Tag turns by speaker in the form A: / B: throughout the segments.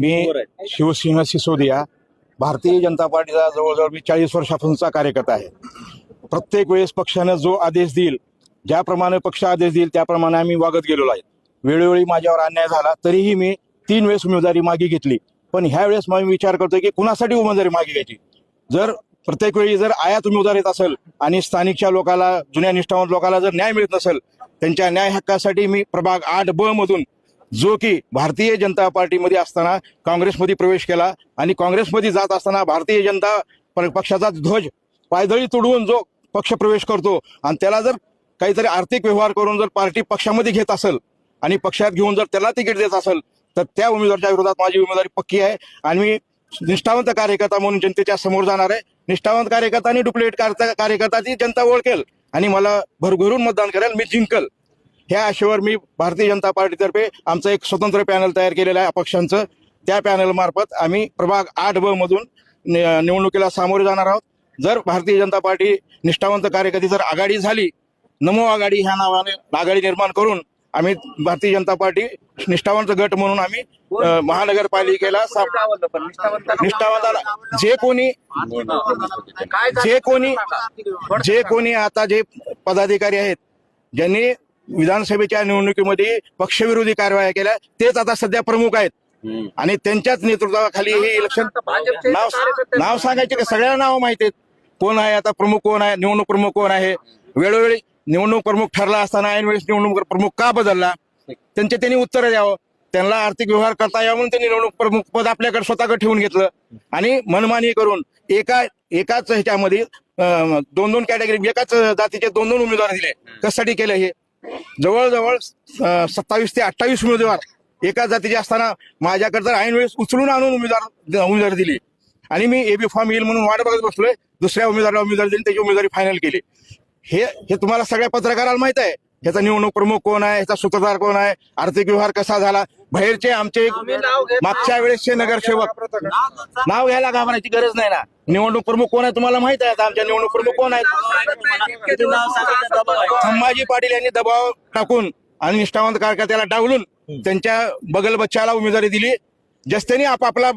A: मी शिवसेना सिसोदिया भारतीय जनता पार्टीचा जवळजवळ मी 40 वर्षापासूनचा कार्यकर्ता आहे. प्रत्येक वेळेस पक्षानं जो आदेश देईल, ज्याप्रमाणे पक्ष आदेश देईल त्याप्रमाणे आम्ही वागत गेलेलो आहे. वेळोवेळी माझ्यावर अन्याय झाला तरीही मी 3 वेळेस उमेदवारी मागे घेतली. पण ह्या वेळेस मी विचार करतोय की कुणासाठी उमेदवारी मागे घ्यायची. जर प्रत्येक वेळी जर आयात उमेदवार येत असेल आणि स्थानिकच्या लोकांना, जुन्या निष्ठावंत लोकांना जर न्याय मिळत नसेल, त्यांच्या न्याय हक्कासाठी मी प्रभाग 8B मधून, जो की भारतीय जनता पार्टीमध्ये असताना काँग्रेसमध्ये प्रवेश केला आणि काँग्रेसमध्ये जात असताना भारतीय जनता पक्षाचा ध्वज पायदळी तुडवून जो पक्ष प्रवेश करतो आणि त्याला जर काहीतरी आर्थिक व्यवहार करून जर पार्टी पक्षामध्ये घेत असेल आणि पक्षात घेऊन जर त्याला तिकीट देत असेल तर त्या उमेदवाराच्या विरोधात माझी उमेदवारी पक्की आहे. आणि मी निष्ठावंत कार्यकर्ता म्हणून जनतेच्या समोर जाणार आहे. निष्ठावंत कार्यकर्ता आणि डुप्लिकेट कार्यकर्त्याची जनता ओळखेल आणि मला भरभरून मतदान करेल, मी जिंकल. ह्या आशेवर मी भारतीय जनता पार्टीतर्फे आमचं एक स्वतंत्र पॅनल तयार केलेलं आहे अपक्षांचं. त्या पॅनल मार्फत आम्ही प्रभाग 8B मधून निवडणुकीला सामोरे जाणार आहोत. जर भारतीय जनता पार्टी निष्ठावंत कार्यकर्ती जर आघाडी झाली, नमो आघाडी ह्या नावाने आघाडी निर्माण करून आम्ही भारतीय जनता पार्टी निष्ठावंत गट म्हणून आम्ही महानगरपालिकेला निष्ठावंताला जे कोणी आता जे पदाधिकारी आहेत ज्यांनी विधानसभेच्या निवडणुकीमध्ये पक्षविरोधी कारवाया केल्या तेच आता सध्या प्रमुख आहेत आणि त्यांच्याच नेतृत्वाखाली हे इलेक्शन. नाव सांगायचे का? सगळ्यांना नाव माहिती आहेत. कोण आहे आता प्रमुख, कोण आहे निवडणूक प्रमुख, कोण आहे. वेळोवेळी निवडणूक प्रमुख ठरला असताना ऐन वेळेस निवडणूक प्रमुख का बदलला, त्यांनी उत्तर द्यावं. त्यांना आर्थिक व्यवहार करता यावं म्हणून त्यांनी निवडणूक प्रमुख पद आपल्याकडे स्वतःकडे ठेवून घेतलं आणि मनमानी करून एकाच ह्याच्यामध्ये 2-2 कॅटेगरी, एकाच जातीचे 2-2 उमेदवार दिले. कशासाठी केलं हे? जवळजवळ 27 ते 28 उमेदवार एकाच जातीचे असताना माझ्याकडे तर ऐन वेळेस उचलून आणून उमेदवार दिली आणि मी एबी फॉर्म येईल म्हणून वाट बघत बसलोय. दुसऱ्या उमेदवाराला उमेदवारी दिली, त्याची उमेदवारी फायनल केली. हे तुम्हाला सगळ्या पत्रकाराला माहित आहे. ह्याचा निवडणूक प्रमुख कोण आहे, ह्याचा सूत्रधार कोण आहे, आर्थिक व्यवहार कसा झाला. बाहेरचे आमचे मागच्या वेळेसचे नगरसेवक, नाव घ्यायला घाबरायची गरज नाही ना. निवडणूक प्रमुख कोण आहे तुम्हाला माहित आहे. आता आमच्या निवडणूक प्रमुख कोण आहेत? संभाजी पाटील यांनी दबाव टाकून आणि निष्ठावंत कार्यकर्त्याला डावलून त्यांच्या बगल बच्चाला उमेदवारी दिली. जस्त्यांनी आपापला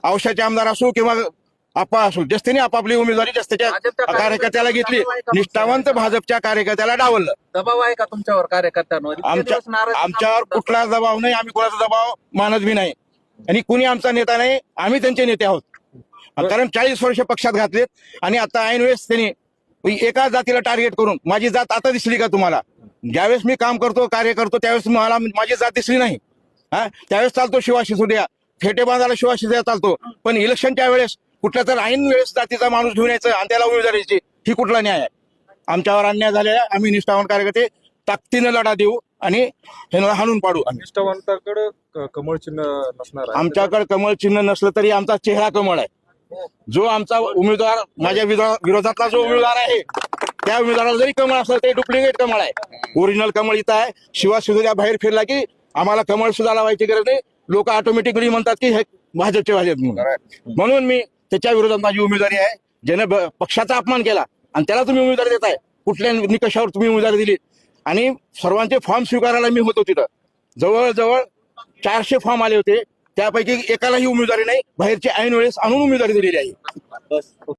A: औषधाचे आमदार असो किंवा आपा असो, जस्त्यांनी आपापली उमेदवारी जस्त्याच्या कार्यकर्त्याला घेतली. निष्ठावंत भाजपच्या कार्यकर्त्याला डावललं.
B: दबाव आहे का तुमच्यावर कार्यकर्त्यांवर?
A: आमच्यावर कुठलाच दबाव नाही. आम्ही कोणाचा दबाव मानत बी नाही आणि कुणी आमचा नेता नाही. आम्ही त्यांचे नेते आहोत. कारण 40 वर्ष पक्षात घातलेत आणि आता ऐन वेळेस त्यांनी एका जातीला टार्गेट करून, माझी जात आता दिसली का तुम्हाला? ज्यावेळेस मी काम करतो, कार्य करतो त्यावेळेस मला माझी जात दिसली नाही. त्यावेळेस चालतो शिवाशी सुद्या, फेटे बांधायला शिवाशी सुद्या चालतो. पण इलेक्शनच्या वेळेस कुठल्या तर ऐन वेळेस जातीचा माणूस घेऊन यायचं आणि त्याला उमेदवारी द्यायची, ही कुठला न्याय आहे? आमच्यावर अन्याय झालेला. आम्ही निष्ठावंत कार्यकर्ते ताकदीनं लढा देऊ आणि ह्यांना हाणून पाडू.
C: निष्ठावंताकडे कमळ चिन्ह नसणार.
A: आमच्याकडे कमळ चिन्ह नसलं तरी आमचा चेहरा कमळ आहे. जो आमचा उमेदवार, माझ्या विरोधातला जो उमेदवार आहे त्या उमेदवाराला जरी कमळ असलं तरी डुप्लिकेट कमळ आहे. ओरिजिनल कमळ इथं आहे. शिवाशिवोद्या बाहेर फिरला की आम्हाला कमळ सुद्धा लावायची गरज नाही. लोक ऑटोमॅटिकली म्हणतात की हे भाजपचे म्हणून मी त्याच्या विरोधात माझी उमेदवारी आहे. ज्याने पक्षाचा अपमान केला आणि त्याला तुम्ही उमेदवारी देताय, कुठल्या निकषावर तुम्ही उमेदवारी दिली. आणि सर्वांचे फॉर्म स्वीकारायला मी होतो तिथं. जवळजवळ 400 फॉर्म आले होते, त्यापैकी एकालाही उमेदवारी नाही. बाहेरची ऐन वेळेस आणून उमेदवारी दिलेली आहे.